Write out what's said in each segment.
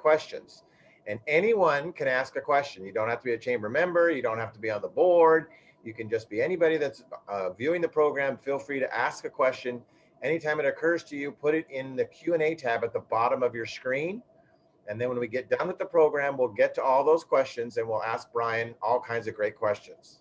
questions. And anyone can ask a question. You don't have to be a chamber member. You don't have to be on the board. You can just be anybody that's viewing the program. Feel free to ask a question. Anytime it occurs to you, put it in the Q&A tab at the bottom of your screen. And then when we get done with the program, we'll get to all those questions and we'll ask Brian all kinds of great questions.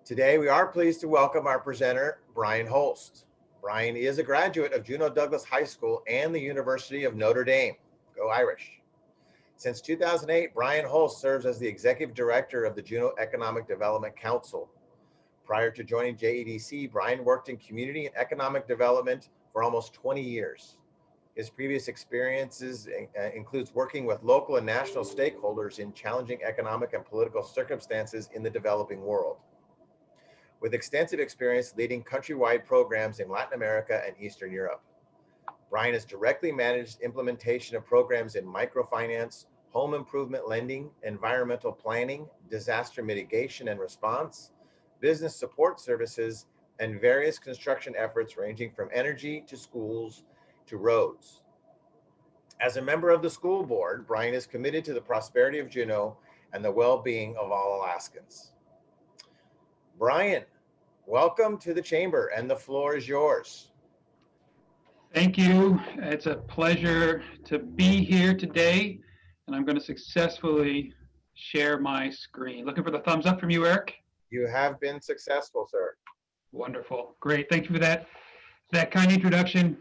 Today, we are pleased to welcome our presenter, Brian Holst. Brian is a graduate of Juneau Douglas High School and the University of Notre Dame. Go Irish. Since 2008, Brian Holst serves as the Executive Director of the Juneau Economic Development Council. Prior to joining JEDC, Brian worked in community and economic development for almost 20 years. His previous experiences includes working with local and national stakeholders in challenging economic and political circumstances in the developing world. With extensive experience leading countrywide programs in Latin America and Eastern Europe. Brian has directly managed implementation of programs in microfinance, home improvement lending, environmental planning, disaster mitigation and response, business support services, and various construction efforts ranging from energy to schools to roads. As a member of the school board, Brian is committed to the prosperity of Juneau and the well-being of all Alaskans. Brian, welcome to the chamber and the floor is yours. Thank you. It's a pleasure to be here today, and I'm going to successfully share my screen. Looking for the thumbs up from you, Eric. You have been successful, sir. Wonderful. Great. Thank you for that kind introduction.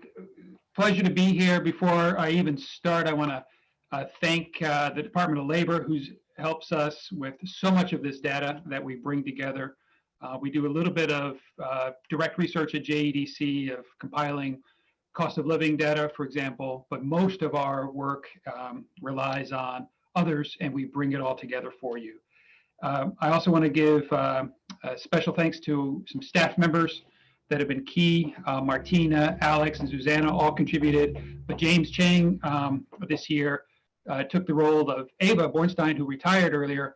Pleasure to be here. Before I even start, I want to thank the Department of Labor, who helps us with so much of this data that we bring together. We do a little bit of direct research at JEDC of compiling cost of living data, for example, but most of our work relies on others, and we bring it all together for you. I also want to give special thanks to some staff members that have been key. Martina, Alex, and Susanna all contributed, but James Chang this year took the role of Ava Bornstein, who retired earlier,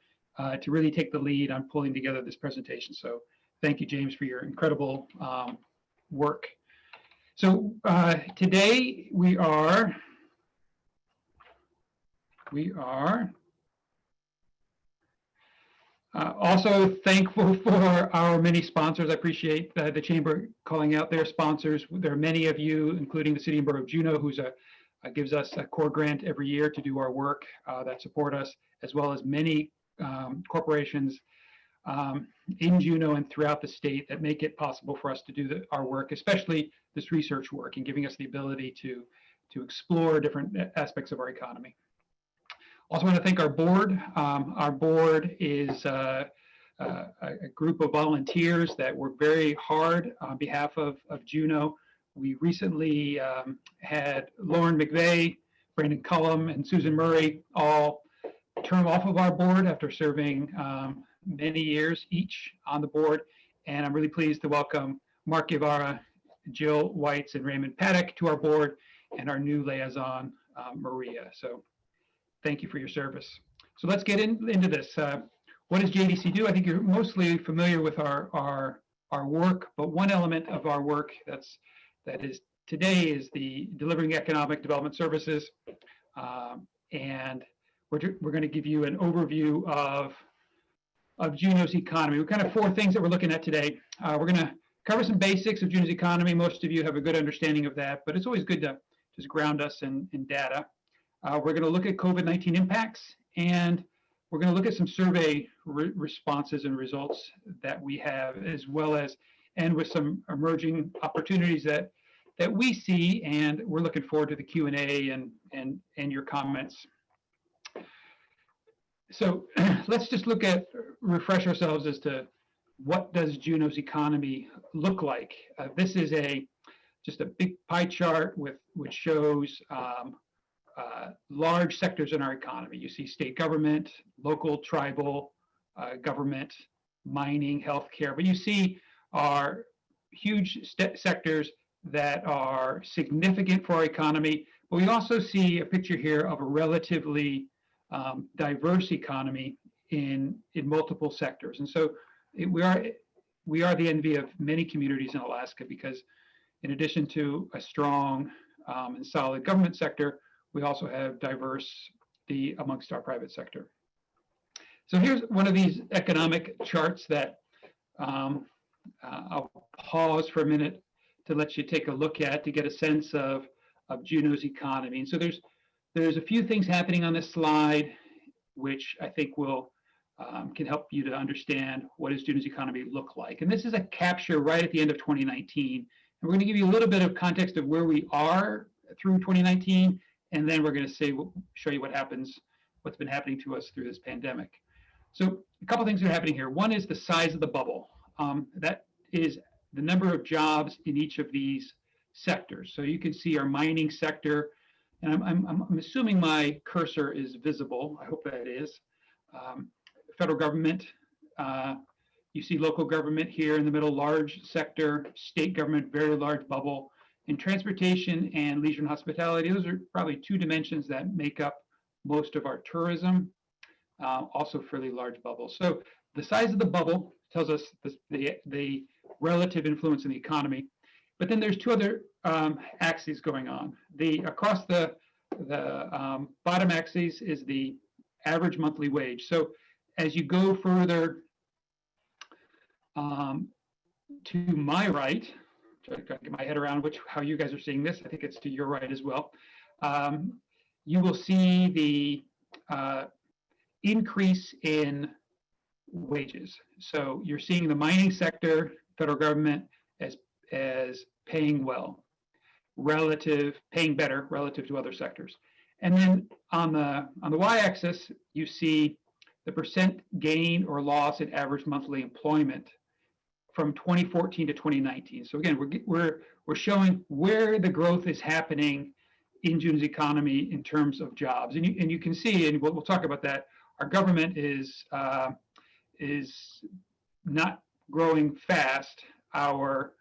to really take the lead on pulling together this presentation. So thank you, James, for your incredible work. So today we are also thankful for our many sponsors. I appreciate the Chamber calling out their sponsors. There are many of you, including the City and Borough of Juneau, who gives us a core grant every year to do our work that support us, as well as many corporations in Juneau and throughout the state that make it possible for us to do our work, especially this research work, and giving us the ability to explore different aspects of our economy. Also want to thank our board. Our board is a group of volunteers that work very hard on behalf of Juneau. We recently had Lauren McVeigh, Brandon Cullum, and Susan Murray all term off of our board after serving many years each on the board. And I'm really pleased to welcome Mark Guevara, Jill Weitz, and Raymond Paddock to our board, and our new liaison, Maria. So thank you for your service. So let's get into this. What does JDC do? I think you're mostly familiar with our work, but one element of our work that is today is the delivering economic development services. And we're going to give you an overview of Juneau's economy. We're kind of four things that we're looking at today. We're going to cover some basics of Juneau's economy. Most of you have a good understanding of that, but it's always good to just ground us in data. We're going to look at COVID-19 impacts, and we're going to look at some survey responses and results that we have, as well as end with some emerging opportunities that we see, and we're looking forward to the Q&A and your comments. So let's just refresh ourselves as to what does Juneau's economy look like. This is just a big pie chart which shows large sectors in our economy. You see state government, local, tribal government, mining, healthcare, but you see our huge sectors that are significant for our economy. But we also see a picture here of a relatively diverse economy in multiple sectors. And so we are the envy of many communities in Alaska, because in addition to a strong and solid government sector, We also have diversity amongst our private sector. So here's one of these economic charts that I'll pause for a minute to let you take a look at to get a sense of Juneau's economy. And so there's a few things happening on this slide, which I think will can help you to understand what does Juneau's economy look like. And this is a capture right at the end of 2019. And we're going to give you a little bit of context of where we are through 2019, and then we're going to show you what's been happening to us through this pandemic. So a couple things are happening here. One is the size of the bubble. That is the number of jobs in each of these sectors. So you can see our mining sector, and I'm assuming my cursor is visible. I hope that is. Federal government, you see local government here in the middle, large sector, state government, very large bubble, and transportation and leisure and hospitality. Those are probably two dimensions that make up most of our tourism, also fairly large bubble. So the size of the bubble tells us the relative influence in the economy. But then there's two other axes going on. Across the bottom axis is the average monthly wage. So as you go further to my right, try to get my head around how you guys are seeing this. I think it's to your right as well. You will see the increase in wages. So you're seeing the mining sector, federal government, as paying well, paying better relative to other sectors. And then on the y-axis, you see the percent gain or loss in average monthly employment from 2014 to 2019. So again, we're showing where the growth is happening in Juneau's economy in terms of jobs. And you can see, and we'll talk about that, our government is not growing fast. Our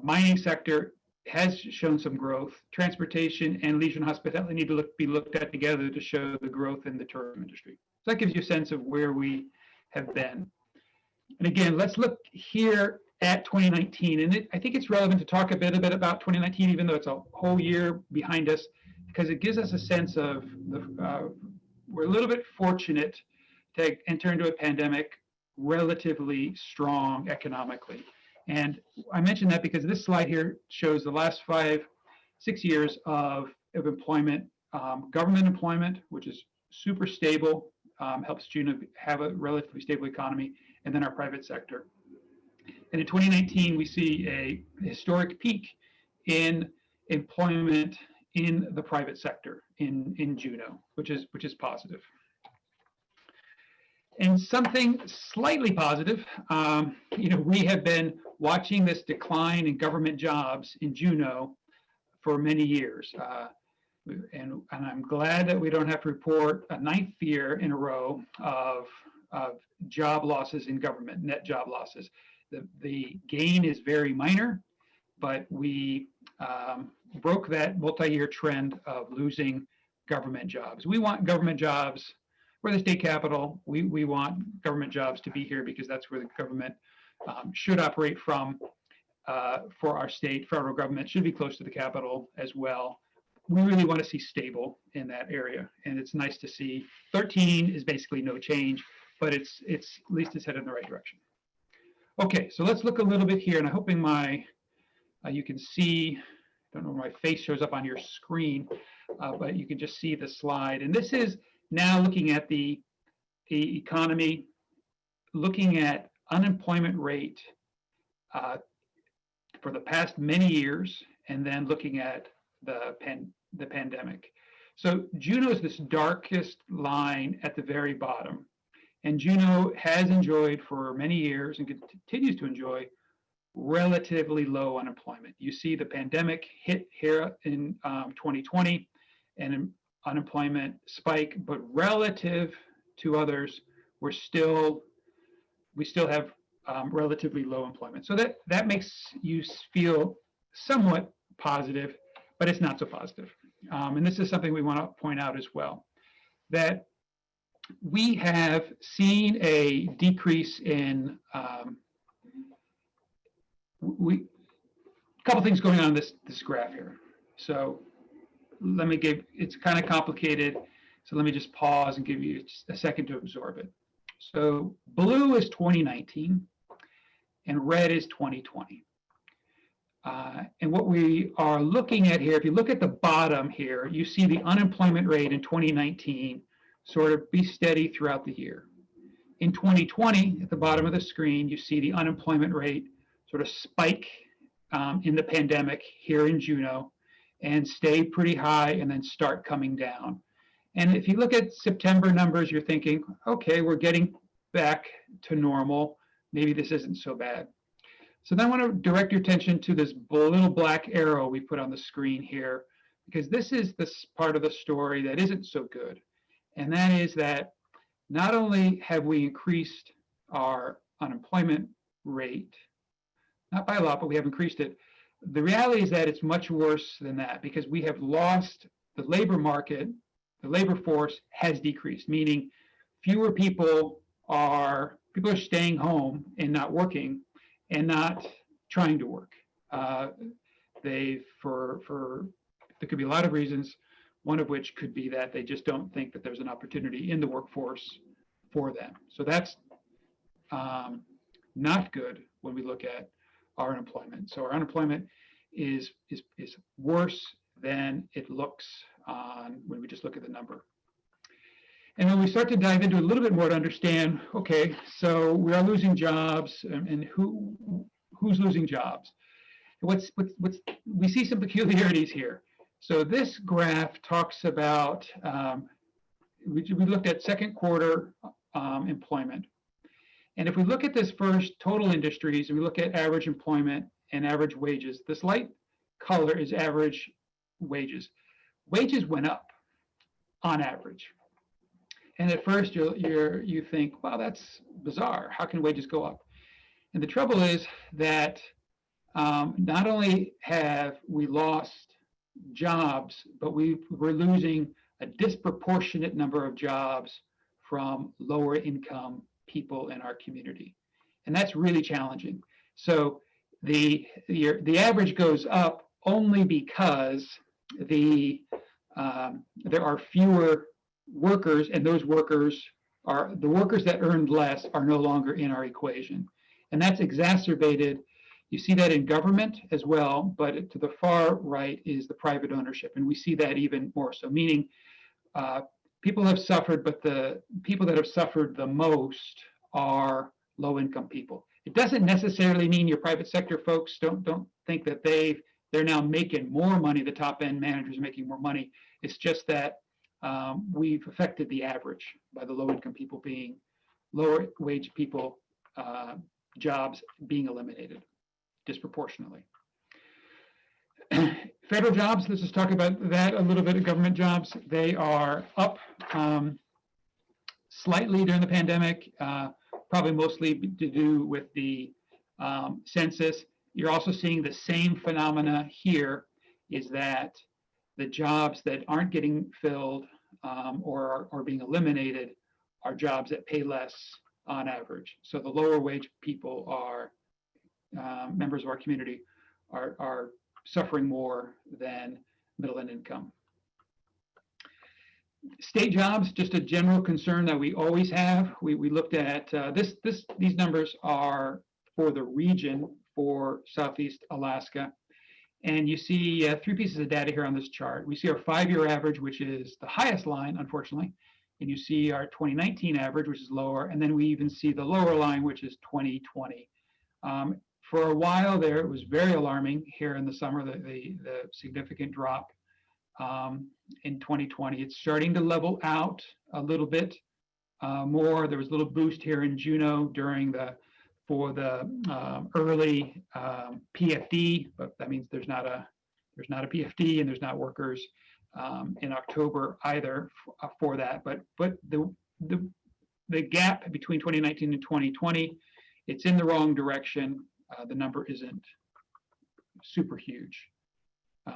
mining sector has shown some growth. Transportation and leisure and hospitality need to be looked at together to show the growth in the tourism industry. So that gives you a sense of where we have been. And again, let's look here at 2019. And I think it's relevant to talk a bit about 2019, even though it's a whole year behind us, because it gives us a sense of we're a little bit fortunate to enter into a pandemic relatively strong economically. And I mentioned that because this slide here shows the last 5-6 years of employment, government employment, which is super stable, helps Juneau have a relatively stable economy, and then our private sector. And in 2019, we see a historic peak in employment in the private sector in Juneau, which is positive. And something slightly positive, we have been watching this decline in government jobs in Juneau for many years. And I'm glad that we don't have to report a 9th year in a row of job losses in government, net job losses. The gain is very minor, but we broke that multi-year trend of losing government jobs. We want government jobs. We're the state capital. We want government jobs to be here because that's where the government should operate from. For our state, federal government should be close to the capital as well. We really want to see stable in that area, and it's nice to see 13 is basically no change, but it's at least it's headed in the right direction. Okay, so let's look a little bit here, and I'm hoping you can see. I don't know where my face shows up on your screen, but you can just see the slide. And this is now looking at the economy, looking at unemployment rate for the past many years, and then looking at the pandemic. So Juneau is this darkest line at the very bottom. And Juneau has enjoyed for many years and continues to enjoy relatively low unemployment. You see the pandemic hit here in 2020 and an unemployment spike, but relative to others, we still have relatively low employment. So that makes you feel somewhat positive, but it's not so positive. And this is something we want to point out as well, that we have seen a decrease in a couple things going on in this graph here. So let me give, it's kind of complicated. So let me just pause and give you a second to absorb it. So blue is 2019 and red is 2020. And what we are looking at here, if you look at the bottom here, you see the unemployment rate in 2019 sort of be steady throughout the year. In 2020, at the bottom of the screen, you see the unemployment rate sort of spike in the pandemic here in Juneau and stay pretty high and then start coming down. And if you look at September numbers, you're thinking, okay, we're getting back to normal. Maybe this isn't so bad. So then I want to direct your attention to this little black arrow we put on the screen here, because this is this part of the story that isn't so good. And that is that not only have we increased our unemployment rate, not by a lot, but we have increased it. The reality is that it's much worse than that, because we have lost the labor market. The labor force has decreased, meaning fewer people are staying home and not working and not trying to work. There could be a lot of reasons, one of which could be that they just don't think that there's an opportunity in the workforce for them. So that's not good when we look at our unemployment. So our unemployment is worse than it looks when we just look at the number. And when we start to dive into it a little bit more to understand, okay, so we are losing jobs, and who's losing jobs? We see some peculiarities here. So this graph talks about, we looked at second quarter employment. And if we look at this first, total industries, and we look at average employment and average wages, this light color is average wages. Wages went up on average. And at first you think, wow, that's bizarre. How can wages go up? And the trouble is that not only have we lost jobs, but we're losing a disproportionate number of jobs from lower income people in our community. And that's really challenging. So the average goes up only because there are fewer workers, and those workers are the workers that earned less are no longer in our equation. And that's exacerbated. You see that in government as well, but to the far right is the private ownership. And we see that even more so, meaning people have suffered, but the people that have suffered the most are low-income people. It doesn't necessarily mean your private sector folks don't think that they're now making more money, the top-end managers are making more money. It's just that we've affected the average by the low-income people being, lower-wage people, jobs being eliminated disproportionately. Federal jobs, let's just talk about that a little bit. Of government jobs, they are up slightly during the pandemic, probably mostly to do with the census. You're also seeing the same phenomena here, is that the jobs that aren't getting filled or are being eliminated are jobs that pay less on average. So the lower wage people are members of our community are suffering more than middle and income. State jobs, just a general concern that we always have. We looked at these numbers are for the region for Southeast Alaska. And you see three pieces of data here on this chart. We see our 5-year average, which is the highest line, unfortunately. And you see our 2019 average, which is lower. And then we even see the lower line, which is 2020. For a while there, it was very alarming here in the summer, the significant drop in 2020. It's starting to level out a little bit more. There was a little boost here in Juneau for the early PFD, but that means there's not a PFD and there's not workers in October either for that. But the gap between 2019 and 2020, it's in the wrong direction. The number isn't super huge.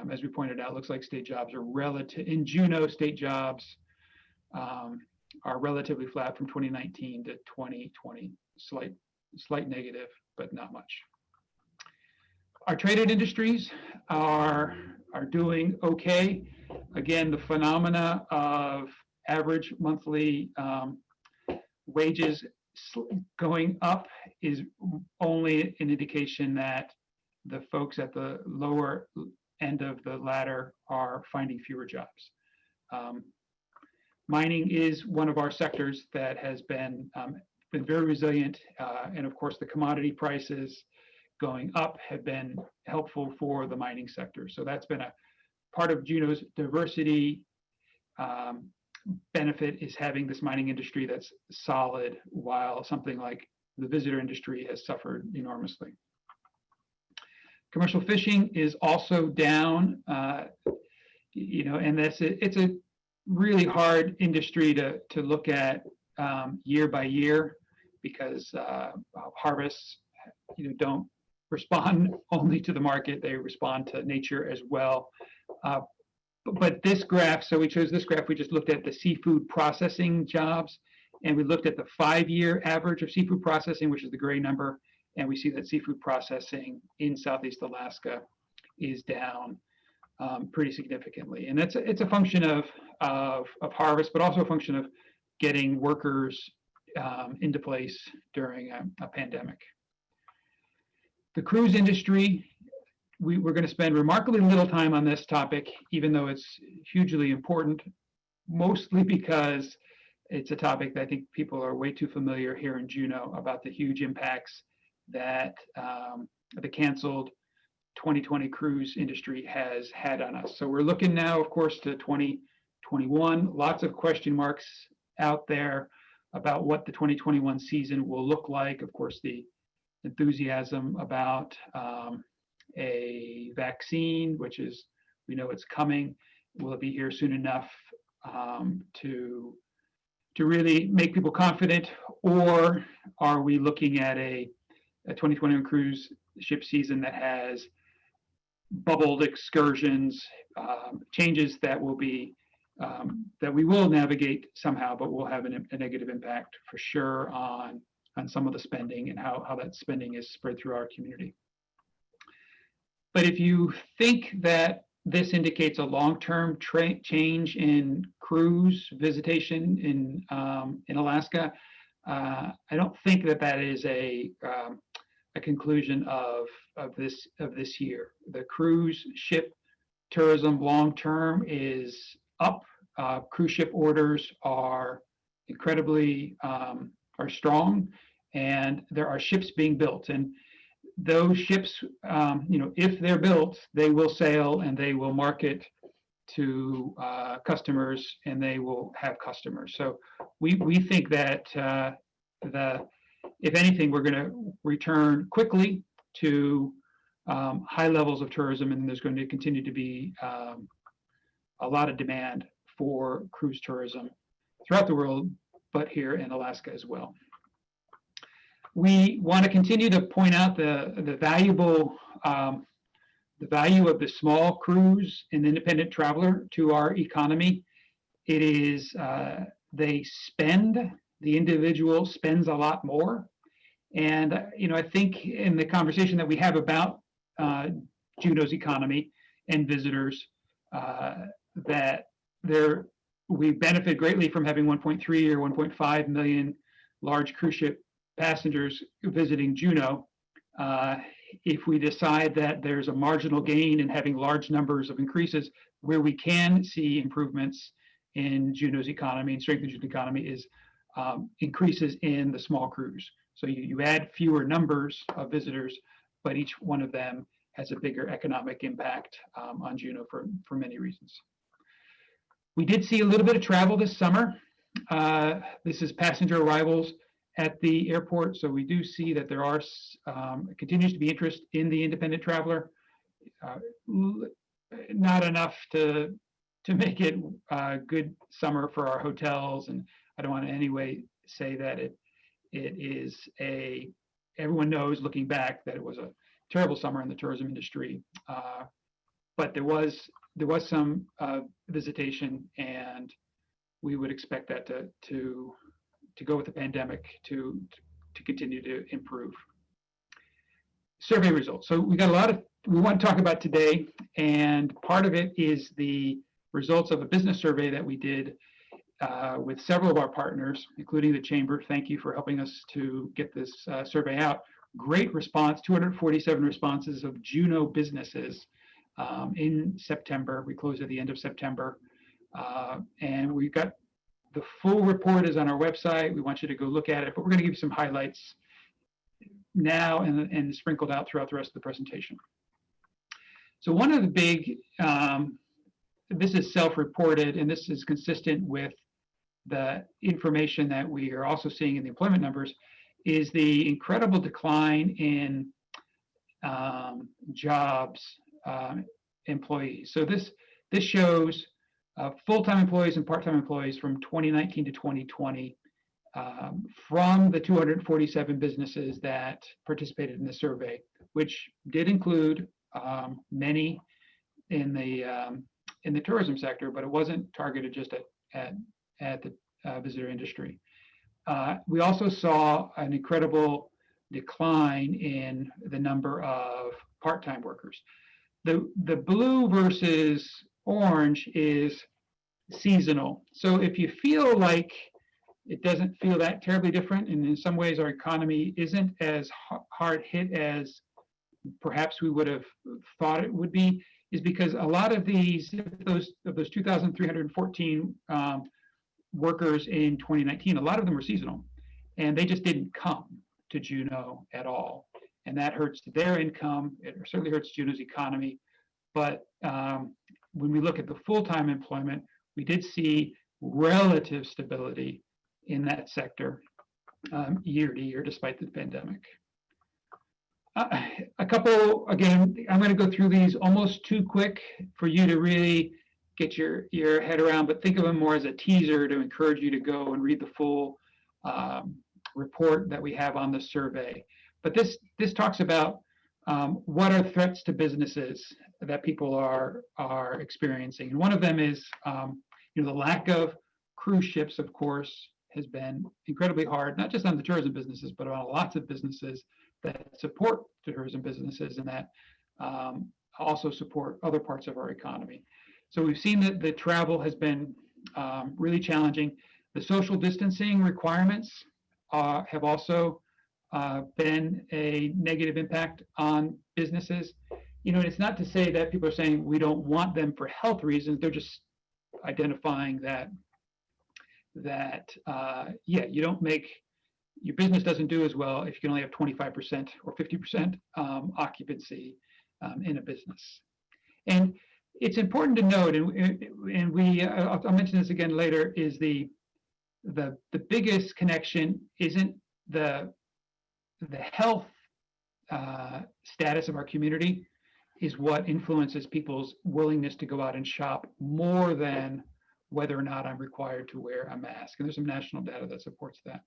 As we pointed out, it looks like state jobs are in Juneau, state jobs are relatively flat from 2019 to 2020, slight negative, but not much. Our traded industries are doing okay. Again, the phenomena of average monthly wages going up is only an indication that the folks at the lower end of the ladder are finding fewer jobs. Mining is one of our sectors that has been very resilient, and of course the commodity prices going up have been helpful for the mining sector. So that's been a part of Juneau's diversity benefit, is having this mining industry that's solid, while something like the visitor industry has suffered enormously. Commercial fishing is also down, and it's a really hard industry to look at year by year, because harvests don't respond only to the market, they respond to nature as well. But this graph, so we chose this graph, we just looked at the seafood processing jobs, and we looked at the 5-year average of seafood processing, which is the gray number, and we see that seafood processing in Southeast Alaska is down pretty significantly. And it's a function of harvest, but also a function of getting workers into place during a pandemic. The cruise industry, we're going to spend remarkably little time on this topic, even though it's hugely important, mostly because it's a topic that I think people are way too familiar here in Juneau about the huge impacts that the canceled 2020 cruise industry has had on us. So we're looking now, of course, to 2021. Lots of question marks out there about what the 2021 season will look like. Of course, the enthusiasm about a vaccine, which is, we know it's coming. Will it be here soon enough to really make people confident, or are we looking at a 2021 cruise ship season that has bubbled excursions, changes that will be that we will navigate somehow, but will have a negative impact for sure on some of the spending and how that spending is spread through our community. But if you think that this indicates a long-term change in cruise visitation in Alaska, I don't think that is a conclusion of this year. The cruise ship tourism long-term is up. Cruise ship orders are incredibly are strong, and there are ships being built. And those ships, if they're built, they will sail and they will market to customers, and they will have customers. So we think that if anything, we're going to return quickly to high levels of tourism, and there's going to continue to be a lot of demand for cruise tourism throughout the world, but here in Alaska as well. We want to continue to point out the value of the small cruise and independent traveler to our economy. It is the individual spends a lot more, and I think in the conversation that we have about Juneau's economy and visitors, that we benefit greatly from having 1.3 or 1.5 million large cruise ship passengers visiting Juneau. If we decide that there's a marginal gain in having large numbers of increases, where we can see improvements in Juneau's economy and strengthen Juneau's economy is increases in the small cruise. So you add fewer numbers of visitors, but each one of them has a bigger economic impact on Juneau for many reasons. We did see a little bit of travel this summer. This is passenger arrivals at the airport. So we do see that there are continues to be interest in the independent traveler. Not enough to make it a good summer for our hotels, and I don't want to in any way say that it is everyone knows looking back that it was a terrible summer in the tourism industry, but there was some visitation, and we would expect that to go with the pandemic to continue to improve. Survey results. So we got a lot of we want to talk about today, and part of it is the results of a business survey that we did with several of our partners, including the Chamber. Thank you for helping us to get this survey out. Great response, 247 responses of Juneau businesses in September. We closed at the end of September. And we got the full report is on our website. We want you to go look at it, but we're going to give you some highlights now and sprinkled out throughout the rest of the presentation. So one of the big, this is self-reported, and this is consistent with the information that we are also seeing in the employment numbers, is the incredible decline in jobs, employees. So this shows full-time employees and part-time employees from 2019 to 2020 from the 247 businesses that participated in the survey, which did include many in the tourism sector, but it wasn't targeted just at the visitor industry. We also saw an incredible decline in the number of part-time workers. The blue versus orange is seasonal. So if you feel like it doesn't feel that terribly different, and in some ways our economy isn't as hard hit as perhaps we would have thought it would be, is because a lot of those 2,314 workers in 2019, a lot of them were seasonal, and they just didn't come to Juneau at all. And that hurts their income. It certainly hurts Juneau's economy. But when we look at the full-time employment, we did see relative stability in that sector year to year, despite the pandemic. A couple, again, I'm going to go through these almost too quick for you to really get your head around, but think of them more as a teaser to encourage you to go and read the full report that we have on the survey. But this talks about what are threats to businesses that people are experiencing. And one of them is the lack of cruise ships, of course, has been incredibly hard, not just on the tourism businesses, but on lots of businesses that support tourism businesses and that also support other parts of our economy. So we've seen that the travel has been really challenging. The social distancing requirements have also been a negative impact on businesses. It's not to say that people are saying we don't want them for health reasons. They're just identifying that you don't make, your business doesn't do as well if you can only have 25% or 50% occupancy in a business. And it's important to note, and I'll mention this again later, is the biggest connection isn't the health status of our community is what influences people's willingness to go out and shop more than whether or not I'm required to wear a mask. And there's some national data that supports that.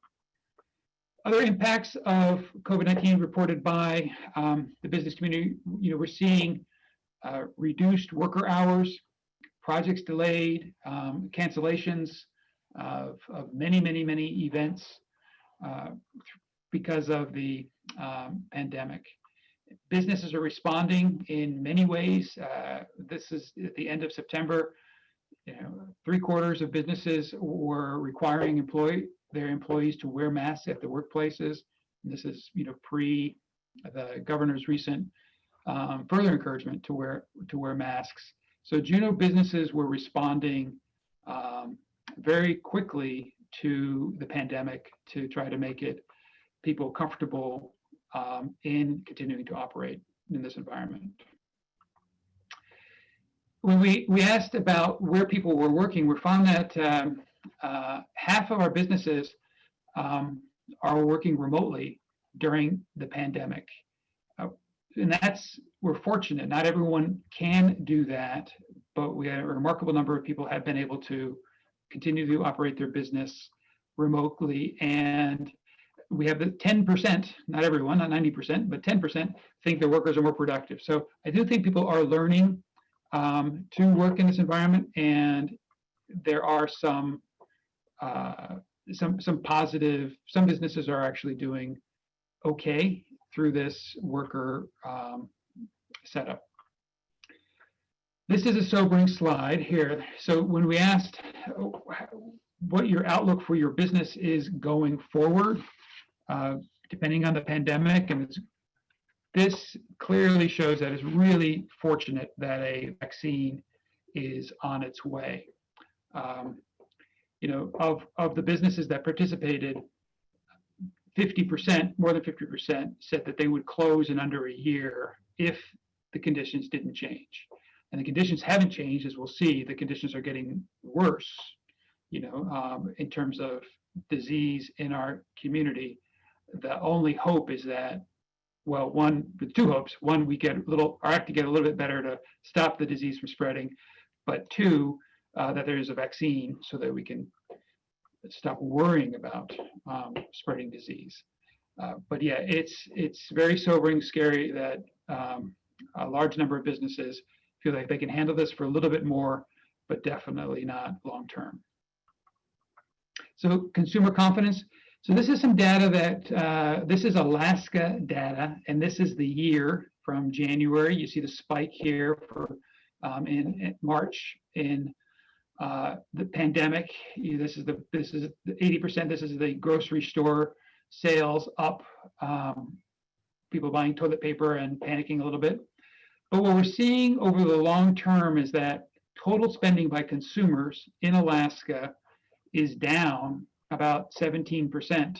Other impacts of COVID-19 reported by the business community, we're seeing reduced worker hours, projects delayed, cancellations of many events because of the pandemic. Businesses are responding in many ways. This is at the end of September. 3/4 of businesses were requiring their employees to wear masks at their workplaces. And this is pre the governor's recent further encouragement to wear masks. So Juneau businesses were responding very quickly to the pandemic to try to make people comfortable in continuing to operate in this environment. When we asked about where people were working, we found that half of our businesses are working remotely during the pandemic. And we're fortunate. Not everyone can do that, but we have a remarkable number of people have been able to continue to operate their business remotely. And we have the 10%, not everyone, not 90%, but 10% think their workers are more productive. So I do think people are learning to work in this environment, and there are some positive. Some businesses are actually doing okay through this worker setup. This is a sobering slide here. So when we asked what your outlook for your business is going forward, depending on the pandemic, and this clearly shows that it's really fortunate that a vaccine is on its way. Of the businesses that participated, 50%, more than 50%, said that they would close in under a year if the conditions didn't change. And the conditions haven't changed, as we'll see. The conditions are getting worse, in terms of disease in our community. The only hope is that, well, with two hopes. One, we get a little bit better to stop the disease from spreading, but two, that there's a vaccine so that we can stop worrying about spreading disease. But yeah, it's very sobering, scary that a large number of businesses feel like they can handle this for a little bit more, but definitely not long term. So consumer confidence. So this is some data that, this is Alaska data, and this is the year from January. You see the spike here for in March in the pandemic. This is the 80%. This is the grocery store sales up. People buying toilet paper and panicking a little bit. But what we're seeing over the long term is that total spending by consumers in Alaska is down about 17%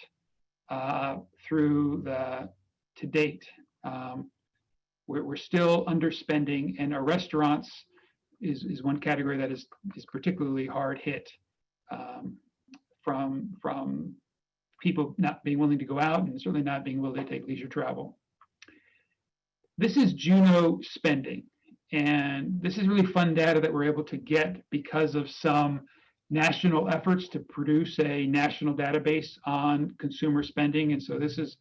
to date. We're still underspending, and our restaurants is one category that is particularly hard hit from people not being willing to go out and certainly not being willing to take leisure travel. This is Juneau spending, and this is really fun data that we're able to get because of some national efforts to produce a national database on consumer spending. And so this is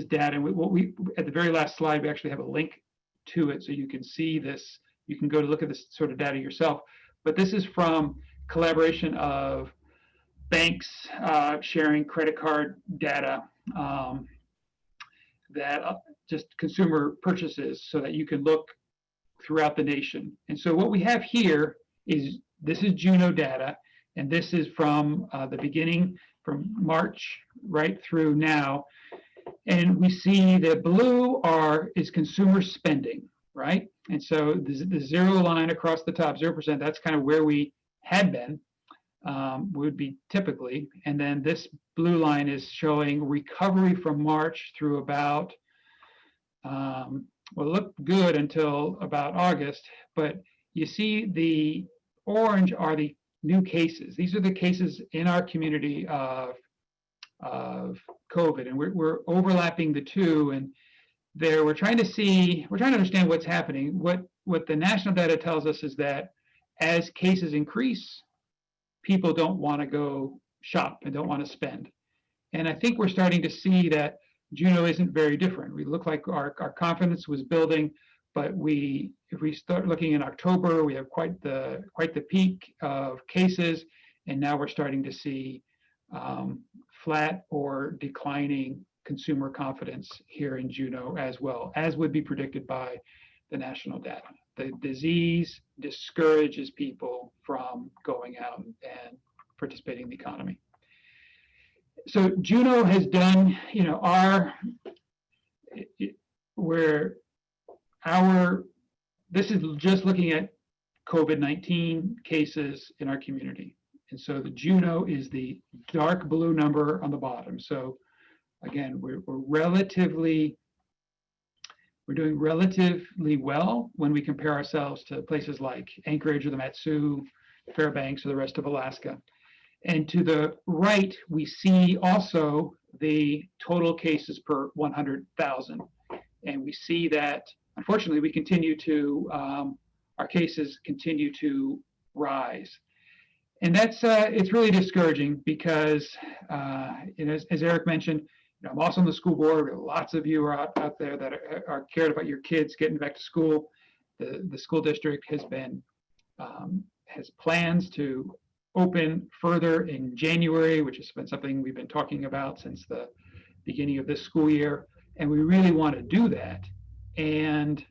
data. And what we at the very last slide, we actually have a link to it, so you can see this. You can go to look at this sort of data yourself. But this is from collaboration of banks sharing credit card data that just consumer purchases, so that you can look throughout the nation. And so what we have here is, this is Juneau data, and this is from the beginning, from March right through now. And we see that blue is consumer spending, right? And so the zero line across the top, 0%, that's kind of where we had been, would be typically. And then this blue line is showing recovery from March through about, well, it looked good until about August, but you see the orange are the new cases. These are the cases in our community of COVID, and we're overlapping the two, and we're trying to understand what's happening. What the national data tells us is that as cases increase, people don't want to go shop and don't want to spend. And I think we're starting to see that Juneau isn't very different. We look like our confidence was building, but if we start looking in October, we have quite the peak of cases, and now we're starting to see flat or declining consumer confidence here in Juneau as well, as would be predicted by the national data. The disease discourages people from going out and participating in the economy. So Juneau has done, this is just looking at COVID-19 cases in our community. And so the Juneau is the dark blue number on the bottom. So again, we're doing relatively well when we compare ourselves to places like Anchorage or the Mat-Su, Fairbanks, or the rest of Alaska. And to the right, we see also the total cases per 100,000. And we see that, unfortunately, our cases continue to rise. And that's, it's really discouraging because, as Eric mentioned, I'm also on the school board. Lots of you are out there that are cared about your kids getting back to school. The school district has plans to open further in January, which has been something we've been talking about since the beginning of this school year. And we really want to do that. And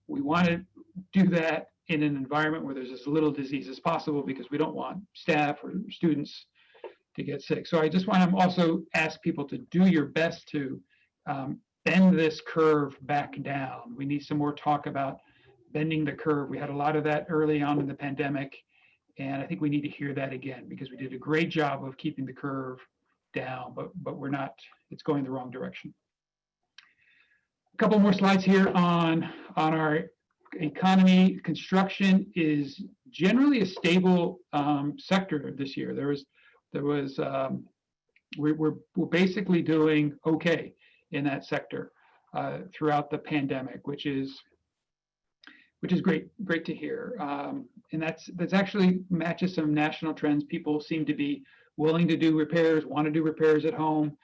we do that in an environment where there's as little disease as possible, because we don't want staff or students to get sick. So I just want to also ask people to do your best to bend this curve back down. We need some more talk about bending the curve. We had a lot of that early on in the pandemic, and I think we need to hear that again, because we did a great job of keeping the curve down, but we're not, it's going the wrong direction. A couple more slides here on our economy. Construction is generally a stable sector this year. We're basically doing okay in that sector throughout the pandemic, which is great to hear. And that's actually matches some national trends. People seem to be willing to do repairs, want to do repairs at home,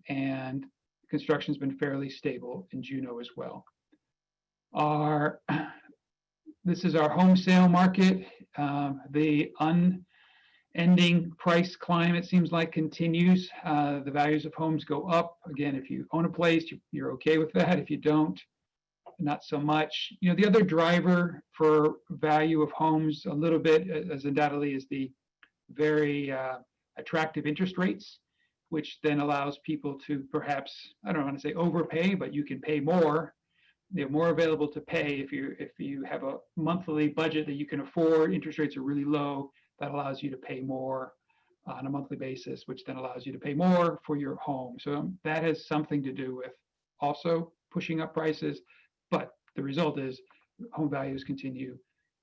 and construction's been fairly stable in Juneau as well. This is our home sale market. The unending price climb, it seems like, continues. The values of homes go up. Again, if you own a place, you're okay with that. If you don't, not so much. You know, the other driver for value of homes a little bit, as undoubtedly, is the very attractive interest rates, which then allows people to perhaps, I don't want to say overpay, but you can pay more. You have more available to pay if you have a monthly budget that you can afford. Interest rates are really low. That allows you to pay more on a monthly basis, which then allows you to pay more for your home. So that has something to do with also pushing up prices. But the result is home values continue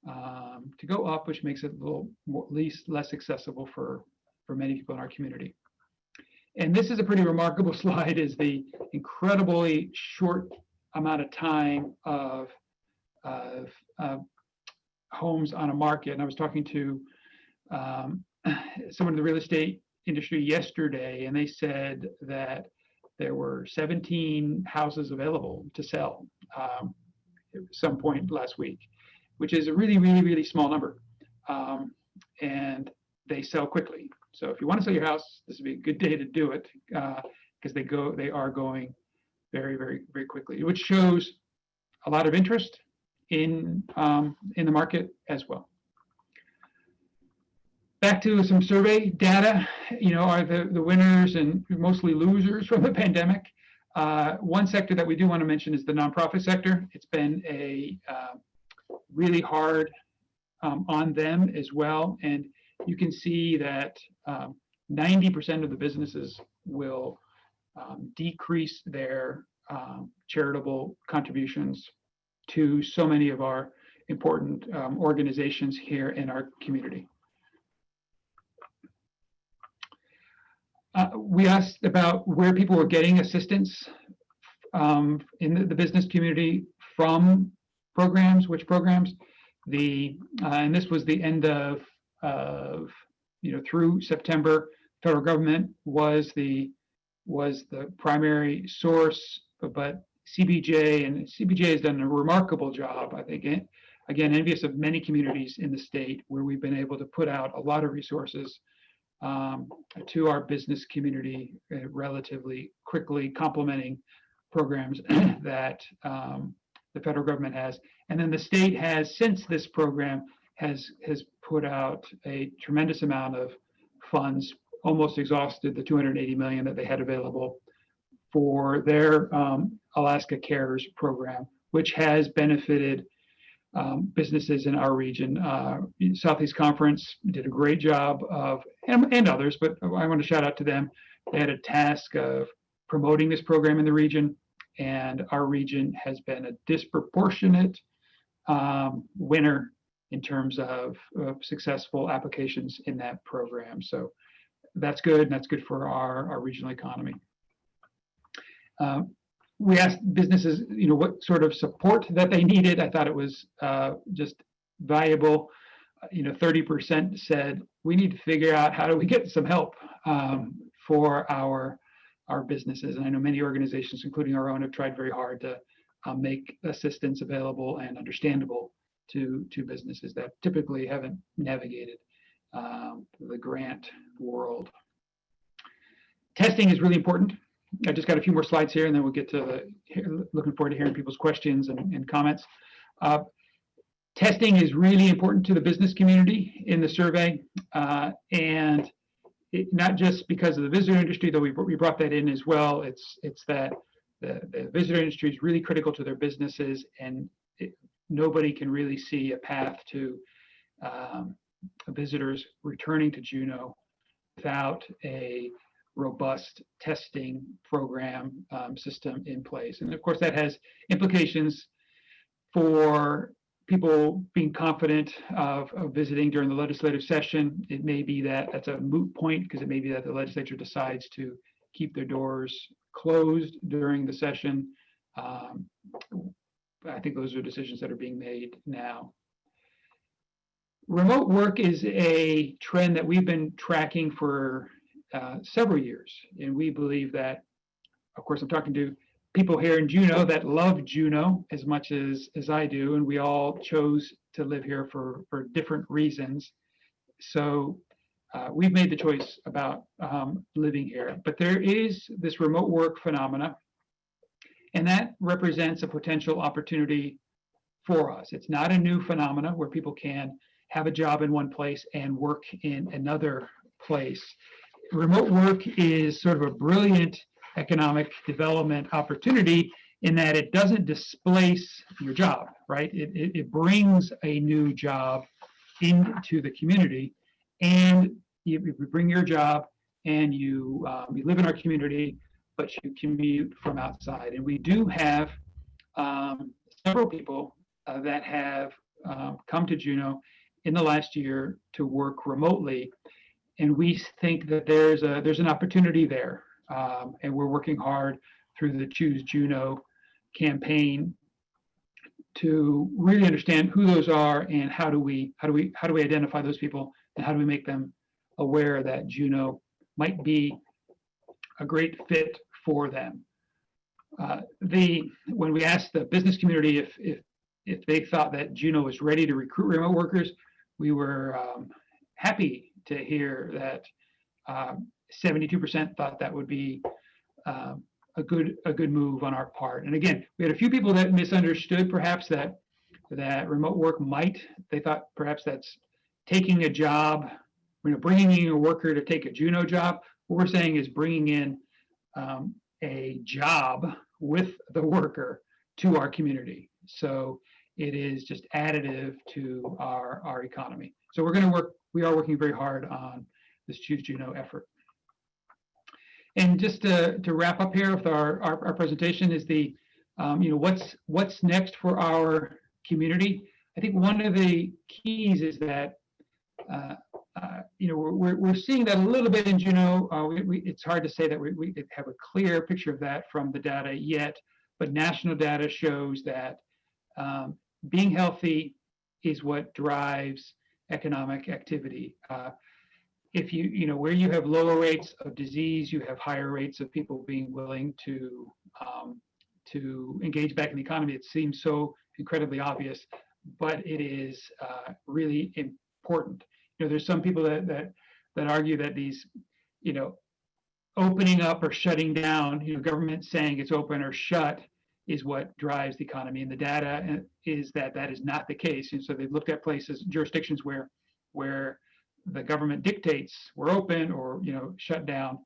to go up, which makes it a little more, less accessible for many people in our community. And this is a pretty remarkable slide, is the incredibly short amount of time of homes on a market. And I was talking to someone in the real estate industry yesterday, and they said that there were 17 houses available to sell at some point last week, which is a really small number. And they sell quickly. So if you want to sell your house, this would be a good day to do it, because they are going very quickly, which shows a lot of interest in the market as well. Back to some survey data, are the winners and mostly losers from the pandemic. One sector that we do want to mention is the nonprofit sector. It's been a really hard on them as well. And you can see that 90% of the businesses will decrease their charitable contributions to so many of our important organizations here in our community. We asked about where people were getting assistance in the business community from programs, which programs. And this was the end of through September. Federal government was the primary source, but CBJ has done a remarkable job, I think. Again, envious of many communities in the state where we've been able to put out a lot of resources to our business community relatively quickly, complementing programs that the federal government has. And then the state has, since this program has put out a tremendous amount of funds, almost exhausted the $280 million that they had available for their Alaska Cares program, which has benefited businesses in our region. Southeast Conference did a great job of, and others, but I want to shout out to them. They had a task of promoting this program in the region, and our region has been a disproportionate winner in terms of successful applications in that program. So that's good, and that's good for our regional economy. We asked businesses, what sort of support that they needed. I thought it was just valuable. 30% said we need to figure out how do we get some help for our businesses. And I know many organizations, including our own, have tried very hard to make assistance available and understandable to businesses that typically haven't navigated the grant world. Testing is really important. I just got a few more slides here, and then we'll get to looking forward to hearing people's questions and comments. Testing is really important to the business community in the survey, and not just because of the visitor industry, though we brought that in as well. It's that the visitor industry is really critical to their businesses, and nobody can really see a path to visitors returning to Juneau without a robust testing program system in place. And of course, that has implications for people being confident of visiting during the legislative session. It may be that that's a moot point because it may be that the legislature decides to keep their doors closed during the session. I think those are decisions that are being made now. Remote work is a trend that we've been tracking for several years, and we believe that, of course, I'm talking to people here in Juneau that love Juneau as much as I do, and we all chose to live here for different reasons. So we've made the choice about living here, but there is this remote work phenomena, and that represents a potential opportunity for us. It's not a new phenomena where people can have a job in one place and work in another place. Remote work is sort of a brilliant economic development opportunity in that it doesn't displace your job, right? It brings a new job into the community, and you bring your job and you live in our community, but you commute from outside. And we do have several people that have come to Juneau in the last year to work remotely, and we think that there's an opportunity there, and we're working hard through the Choose Juneau campaign to really understand who those are and how do we identify those people, and how do we make them aware that Juneau might be a great fit for them. When we asked the business community if they thought that Juneau was ready to recruit remote workers, we were happy to hear that 72% thought that would be a good move on our part. And again, we had a few people that misunderstood perhaps that remote work they thought perhaps that's taking a job, bringing in a worker to take a Juneau job. What we're saying is bringing in a job with the worker to our community. So it is just additive to our economy. So we are working very hard on this Choose Juneau effort. And just to wrap up here with our presentation is what's next for our community. I think one of the keys is that we're seeing that a little bit in Juneau. It's hard to say that we have a clear picture of that from the data yet, but national data shows that being healthy is what drives economic activity. If where you have lower rates of disease, you have higher rates of people being willing to engage back in the economy. It seems so incredibly obvious, but it is really important. There's some people that argue that these, opening up or shutting down, government saying it's open or shut is what drives the economy, and the data is that is not the case. And so they've looked at jurisdictions where the government dictates we're open or shut down,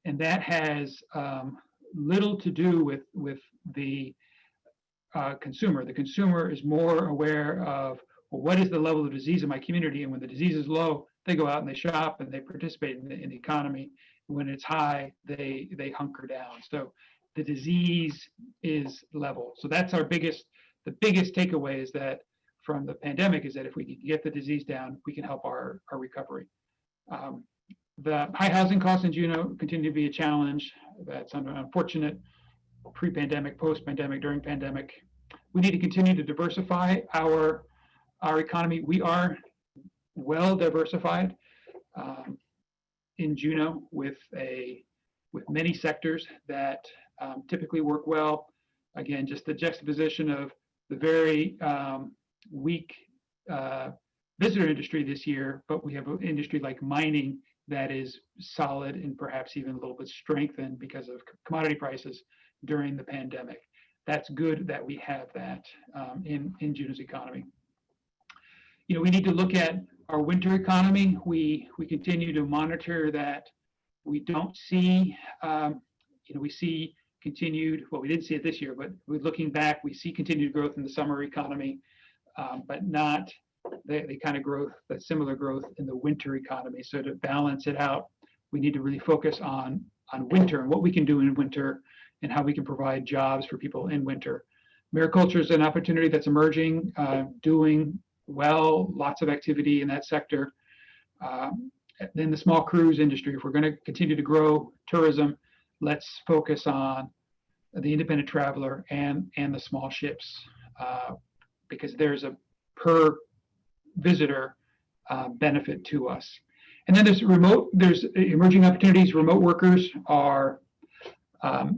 and that has little to do with the consumer. The consumer is more aware of, well, what is the level of disease in my community, and when the disease is low, they go out and they shop and they participate in the economy. When it's high, they hunker down. So the disease is level. So that's the biggest takeaway is that from the pandemic is that if we can get the disease down, we can help our recovery. The high housing costs in Juneau continue to be a challenge. That's unfortunate pre-pandemic, post-pandemic, during pandemic. We need to continue to diversify our economy. We are well diversified in Juneau with many sectors that typically work well. Again, just the juxtaposition of the very weak visitor industry this year, but we have an industry like mining that is solid and perhaps even a little bit strengthened because of commodity prices during the pandemic. That's good that we have that in Juneau's economy. we need to look at our winter economy. We continue to monitor that. We don't see, we see continued, well, we didn't see it this year, but looking back, we see continued growth in the summer economy, but not the kind of growth, the similar growth in the winter economy. So to balance it out, we need to really focus on winter and what we can do in winter and how we can provide jobs for people in winter. Mariculture is an opportunity that's emerging, doing well, lots of activity in that sector. Then the small cruise industry, if we're going to continue to grow tourism, let's focus on the independent traveler and the small ships, because there's a per visitor benefit to us. And then there's emerging opportunities. Remote workers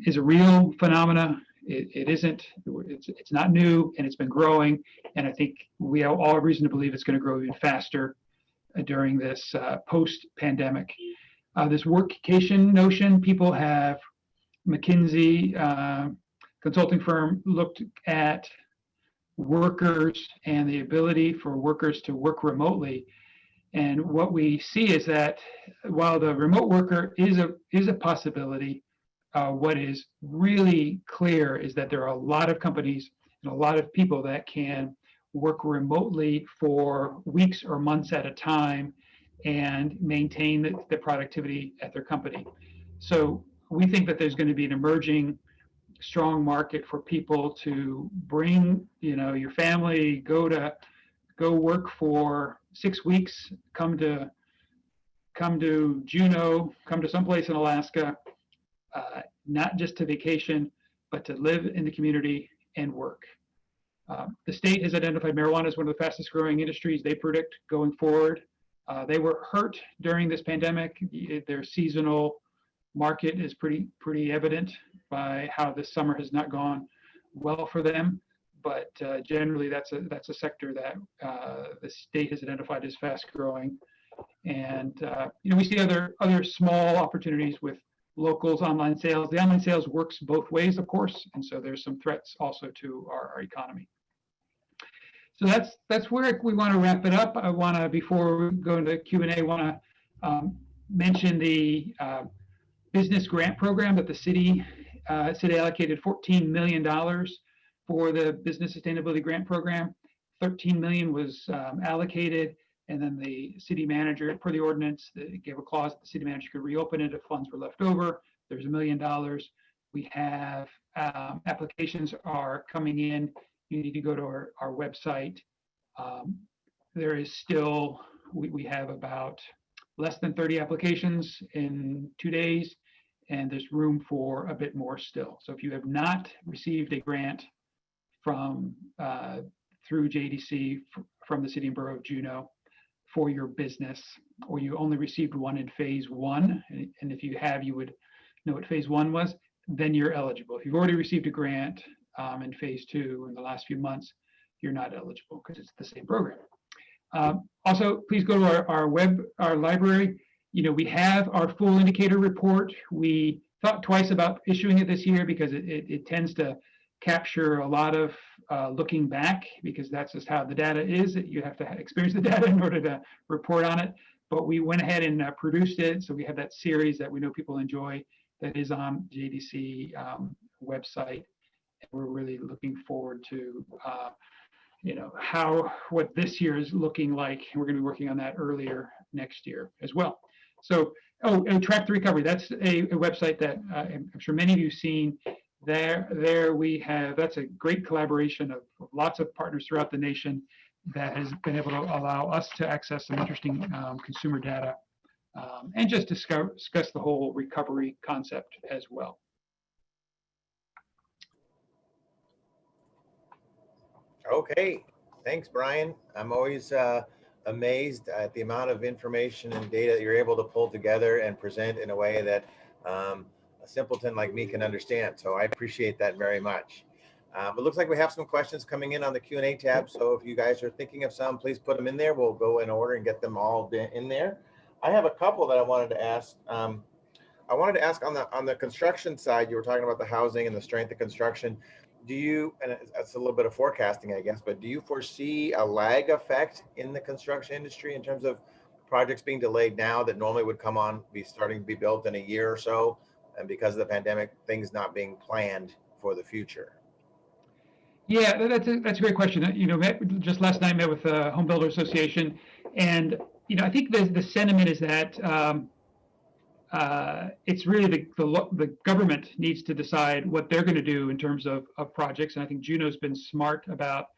is a real phenomena. It's not new, and it's been growing. And I think we have all reason to believe it's going to grow even faster during this post-pandemic. This workcation notion, people have, McKinsey consulting firm looked at workers and the ability for workers to work remotely. And what we see is that while the remote worker is a possibility, what is really clear is that there are a lot of companies and a lot of people that can work remotely for weeks or months at a time and maintain the productivity at their company. So we think that there's going to be an emerging strong market for people to bring, your family, go work for 6 weeks, come to Juneau, come to someplace in Alaska, not just to vacation, but to live in the community and work. The state has identified marijuana as one of the fastest growing industries they predict going forward. They were hurt during this pandemic. Their seasonal market is pretty evident by how this summer has not gone well for them. But generally, that's a sector that the state has identified as fast growing. And we see other small opportunities with locals, online sales. The online sales works both ways, of course, and so there's some threats also to our economy. So that's where we want to wrap it up. I want to, before we go into Q&A, want to mention the business grant program that the city allocated $14 million for the business sustainability grant program. 13 million was allocated, and then the city manager, per the ordinance, gave a clause that the city manager could reopen it if funds were left over. There's $1 million. We have applications are coming in. You need to go to our website. There is still, we have about less than 30 applications in 2 days, and there's room for a bit more still. So if you have not received a grant from through JEDC from the City and Borough of Juneau for your business, or you only received one in phase 1, and if you have, you would know what phase 1 was, then you're eligible. If you've already received a grant in phase 2 in the last few months, you're not eligible because it's the same program. Also, please go to our library. We have our full indicator report. We thought twice about issuing it this year because it tends to capture a lot of looking back, because that's just how the data is. You have to experience the data in order to report on it. But we went ahead and produced it. So we have that series that we know people enjoy that is on JEDC website. And we're really looking forward to what this year is looking like. And we're going to be working on that earlier next year as well. So, and Track the Recovery, that's a website that I'm sure many of you have seen. There we have, that's a great collaboration of lots of partners throughout the nation that has been able to allow us to access some interesting consumer data and just discuss the whole recovery concept as well. Okay, thanks, Brian. I'm always amazed at the amount of information and data that you're able to pull together and present in a way that a simpleton like me can understand. So I appreciate that very much. It looks like we have some questions coming in on the Q&A tab. So if you guys are thinking of some, please put them in there. We'll go in order and get them all in there. I have a couple that I wanted to ask. I wanted to ask on the construction side, you were talking about the housing and the strength of construction. do you, and that's a little bit of forecasting, I guess, but do you foresee a lag effect in the construction industry in terms of projects being delayed now that normally would come on, be starting to be built in a year or so? And because of the pandemic, things not being planned for the future? Yeah, that's a great question. Just last night, met with the Home Builder Association, and I think the sentiment is that it's really the government needs to decide what they're going to do in terms of projects. And I think Juneau's been smart about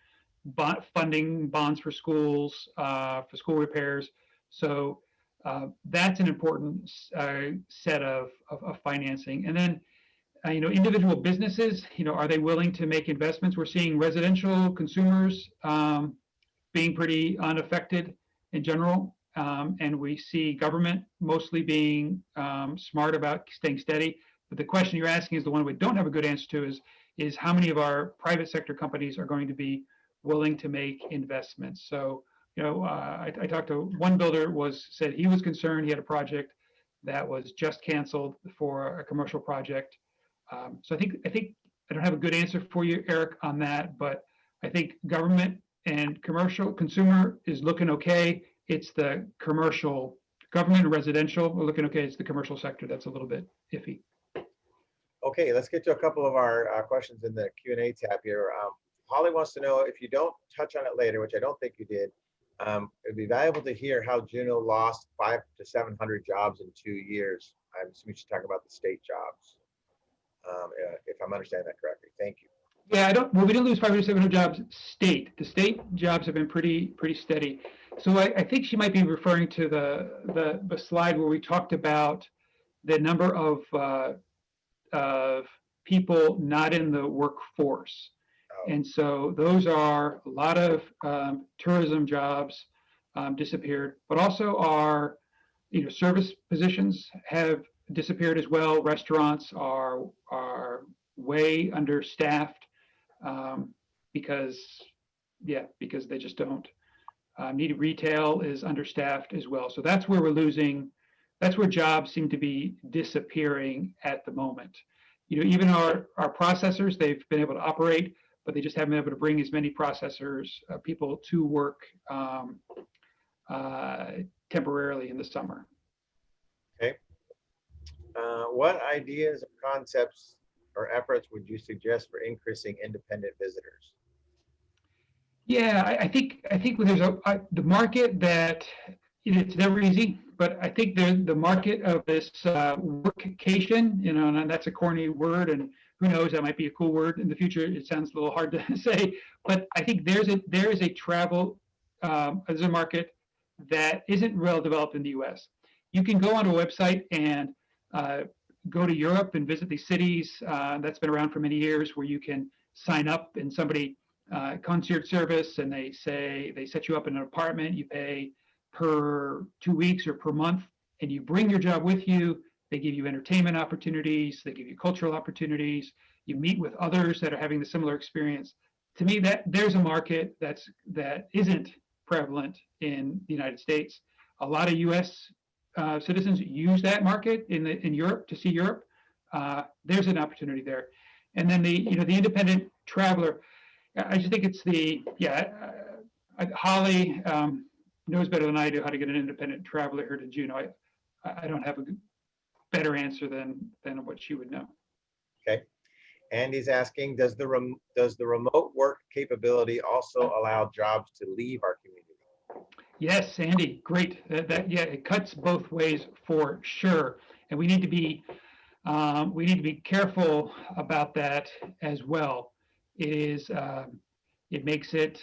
funding bonds for schools, for school repairs. So that's an important set of financing. And then individual businesses, are they willing to make investments? We're seeing residential consumers being pretty unaffected in general. And we see government mostly being smart about staying steady. But the question you're asking is the one we don't have a good answer to is how many of our private sector companies are going to be willing to make investments. So, I talked to one builder said he was concerned. He had a project that was just canceled for a commercial project. So I think I don't have a good answer for you, Eric, on that, but I think government and commercial consumer is looking okay. It's the commercial, government and residential are looking okay. It's the commercial sector that's a little bit iffy. Okay, let's get to a couple of our questions in the Q&A tab here. Holly wants to know, if you don't touch on it later, which I don't think you did, it'd be valuable to hear how Juneau lost 500 to 700 jobs in 2 years. I'm assuming she's talking about the state jobs, if I'm understanding that correctly. Thank you. Yeah, we didn't lose 500 to 700 jobs state. The state jobs have been pretty steady. So I think she might be referring to the slide where we talked about the number of people not in the workforce. Oh. And so those are a lot of tourism jobs disappeared, but also our service positions have disappeared as well. Restaurants are way understaffed because they just don't. Needed retail is understaffed as well. So that's where we're losing. That's where jobs seem to be disappearing at the moment. Even our processors, they've been able to operate, but they just haven't been able to bring as many processors, people to work temporarily in the summer. Okay. What ideas or concepts or efforts would you suggest for increasing independent visitors? Yeah, I think there's the market that it's never easy, but I think the market of this workcation, and that's a corny word, and who knows, that might be a cool word in the future. It sounds a little hard to say, but I think there is a travel as a market that isn't well developed in the U.S. You can go on a website and go to Europe and visit these cities. That's been around for many years, where you can sign up and somebody concierge service, and they set you up in an apartment. You pay per 2 weeks or per month, and you bring your job with you. They give you entertainment opportunities. They give you cultural opportunities. You meet with others that are having the similar experience. To me, that there's a market that isn't prevalent in the United States. A lot of U.S. Citizens use that market in Europe to see Europe. There's an opportunity there, and then the independent traveler. I just think it's Holly knows better than I do how to get an independent traveler here to Juneau. I don't have a better answer than what she would know. Okay. Andy's asking, does the remote work capability also allow jobs to leave our community? Yes, Andy, great. It cuts both ways for sure, and we need to be careful about that as well. It makes it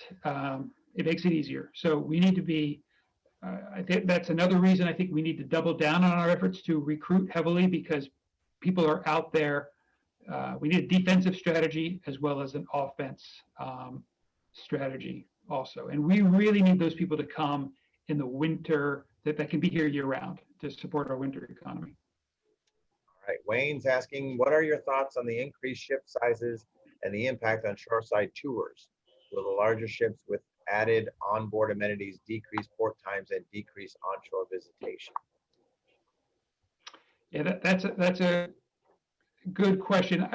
easier. So we need to be. I think that's another reason I think we need to double down on our efforts to recruit heavily, because people are out there. We need a defensive strategy as well as an offense strategy also. And we really need those people to come in the winter that can be here year round to support our winter economy. All right, Wayne's asking, what are your thoughts on the increased ship sizes and the impact on shoreside tours? Will the larger ships with added onboard amenities decrease port times and decrease onshore visitation? Yeah, that's a good question.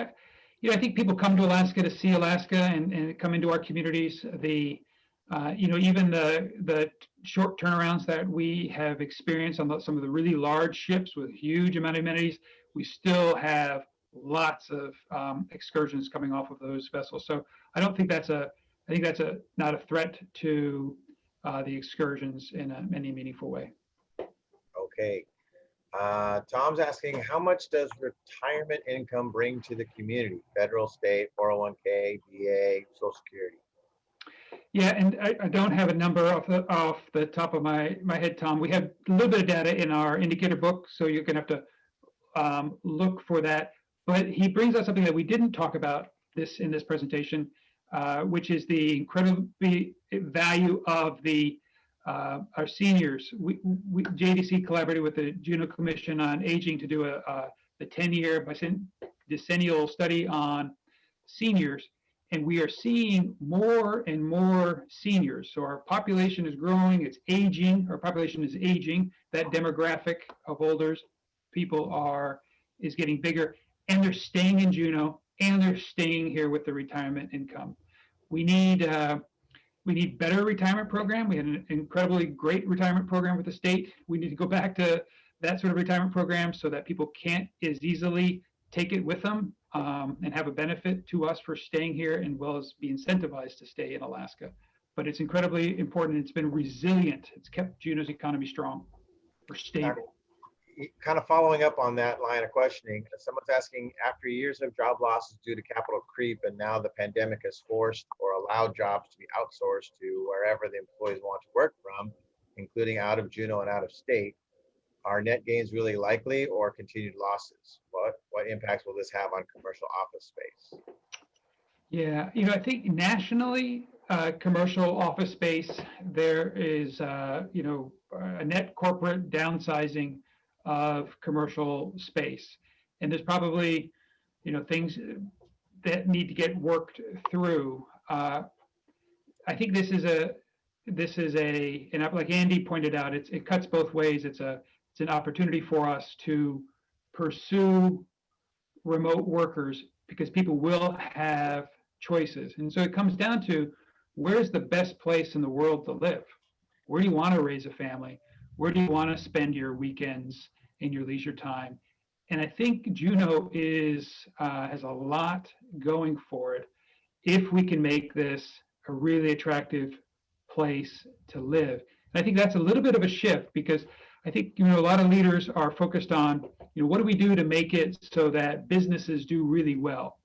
I think people come to Alaska to see Alaska and come into our communities. Even the short turnarounds that we have experienced on some of the really large ships with huge amount of amenities, we still have lots of excursions coming off of those vessels. So I don't think I think that's not a threat to the excursions in any meaningful way. Okay. Tom's asking, how much does retirement income bring to the community? Federal, state, 401k, VA, Social Security? Yeah, and I don't have a number off the top of my head, Tom. We have a little bit of data in our indicator book, so you're going to have to look for that. But he brings up something that we didn't talk about in this presentation, which is the incredible value of our seniors. JEDC collaborated with the Juneau Commission on Aging to do the 10-year decennial study on seniors. And we are seeing more and more seniors. So our population is growing, it's aging, our population is aging. That demographic of older people is getting bigger, and they're staying in Juneau, and they're staying here with the retirement income. We need better retirement program. We had an incredibly great retirement program with the state. We need to go back to that sort of retirement program so that people can't as easily take it with them and have a benefit to us for staying here, and well as be incentivized to stay in Alaska. But it's incredibly important. It's been resilient. It's kept Juneau's economy strong or stable. Kind of following up on that line of questioning, someone's asking, after years of job losses due to capital creep, and now the pandemic has forced or allowed jobs to be outsourced to wherever the employees want to work from, including out of Juneau and out of state, are net gains really likely or continued losses? What impacts will this have on commercial office space? Yeah, I think nationally, commercial office space, there is, a net corporate downsizing of commercial space. And there's probably, things that need to get worked through. I think this is and like Andy pointed out, it cuts both ways. It's an opportunity for us to pursue remote workers because people will have choices. And so it comes down to, where's the best place in the world to live? Where do you want to raise a family? Where do you want to spend your weekends and your leisure time? And I think Juneau has a lot going for it if we can make this a really attractive place to live. And I think that's a little bit of a shift, because I think a lot of leaders are focused on what do we do to make it so that businesses do really well,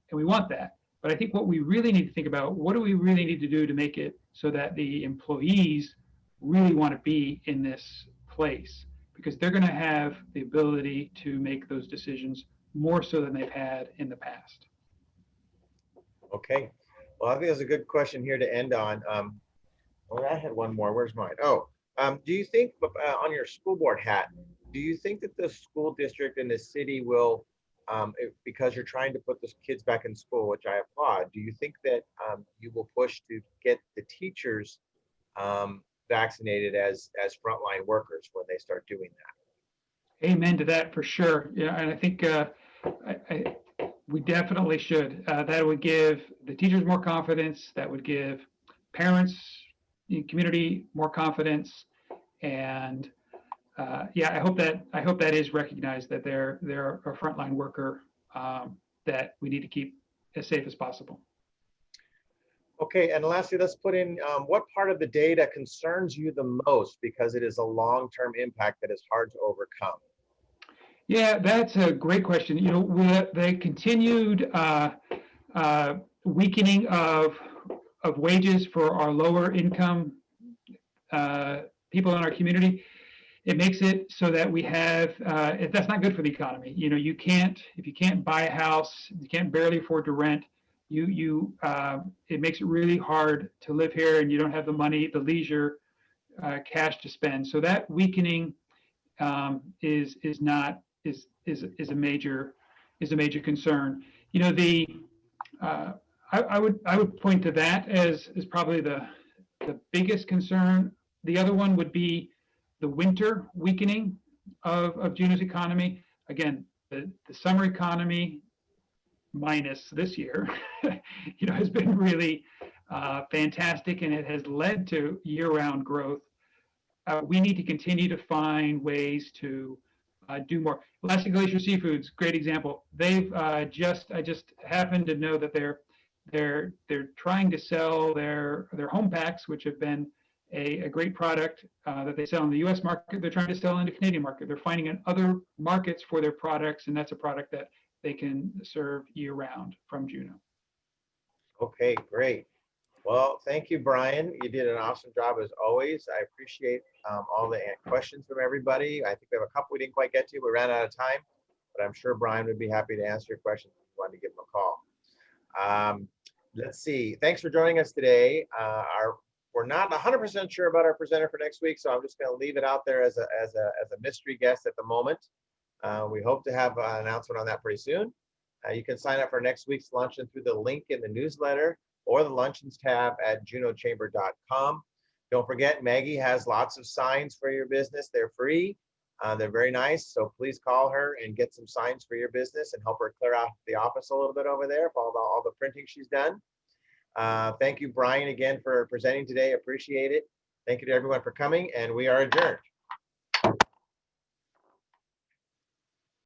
and we want that. But I think what we really need to think about, what do we really need to do to make it so that the employees really want to be in this place, because they're going to have the ability to make those decisions more so than they've had in the past. Okay, well, I think that's a good question here to end on. Well, I had one more. Where's mine? Oh, do you think, on your school board hat, do you think that the school district and the city will, because you're trying to put the kids back in school, which I applaud, do you think that you will push to get the teachers vaccinated as frontline workers when they start doing that? Amen to that, for sure. Yeah, and I think we definitely should. That would give the teachers more confidence. That would give parents, the community, more confidence. And I hope that is recognized, that they're a frontline worker that we need to keep as safe as possible. Okay, and lastly, let's put in what part of the data concerns you the most, because it is a long-term impact that is hard to overcome? Yeah, that's a great question. The continued weakening of wages for our lower income people in our community, it makes it so that we have, that's not good for the economy. If you can't buy a house, you can't barely afford to rent, it makes it really hard to live here, and you don't have the money, the leisure, cash to spend. So that weakening is a major concern. I would point to that as probably the biggest concern. The other one would be the winter weakening of Juneau's economy. Again, the summer economy minus this year, has been really fantastic, and it has led to year-round growth. We need to continue to find ways to do more. Alaska Glacier Seafoods, great example. They've I just happened to know that they're trying to sell their home packs, which have been a great product that they sell in the U.S. market. They're trying to sell in the Canadian market. They're finding in other markets for their products, and that's a product that they can serve year-round from Juneau. Okay, great. Well, thank you, Brian. You did an awesome job as always. I appreciate all the questions from everybody. I think we have a couple we didn't quite get to. We ran out of time, but I'm sure Brian would be happy to answer your questions if you wanted to give him a call. Let's see. Thanks for joining us today. We're not 100% sure about our presenter for next week, so I'm just going to leave it out there as a mystery guest at the moment. We hope to have an announcement on that pretty soon. You can sign up for next week's luncheon through the link in the newsletter or the luncheons tab at junochamber.com. Don't forget, Maggie has lots of signs for your business. They're free. They're very nice. So please call her and get some signs for your business and help her clear out the office a little bit over there for all the printing she's done. Thank you, Brian, again for presenting today. Appreciate it. Thank you to everyone for coming, and we are adjourned.